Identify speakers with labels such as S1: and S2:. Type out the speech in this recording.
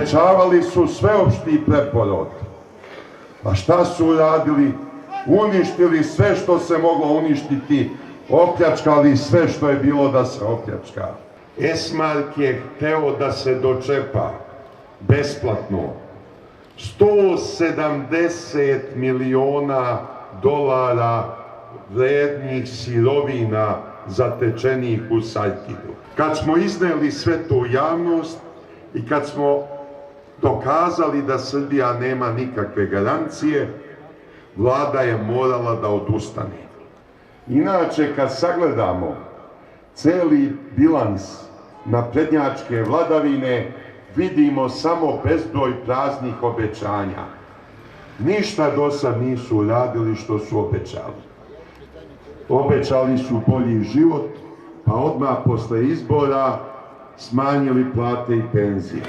S1: Obećavali su sveopšti preporod. A šta su uradili? Uništili sve što se moglo uništiti, opljačkali sve što je bilo da se opljačka. Esmark je hteo da se dočepa besplatno 170 miliona dolara vrednih sirovina zatečenih u Sartidu. Kad smo izneli sve to u javnost i kad smo dokazali da Srbija nema nikakve garancije, vlada je morala da odustane. Inače, kad sagledamo celi bilans naprednjačke vladavine, vidimo samo bezbroj praznih obećanja. Ništa do sad nisu uradili što su obećali. Obećali su bolji život, pa odmah posle izbora smanjili plate i penzije.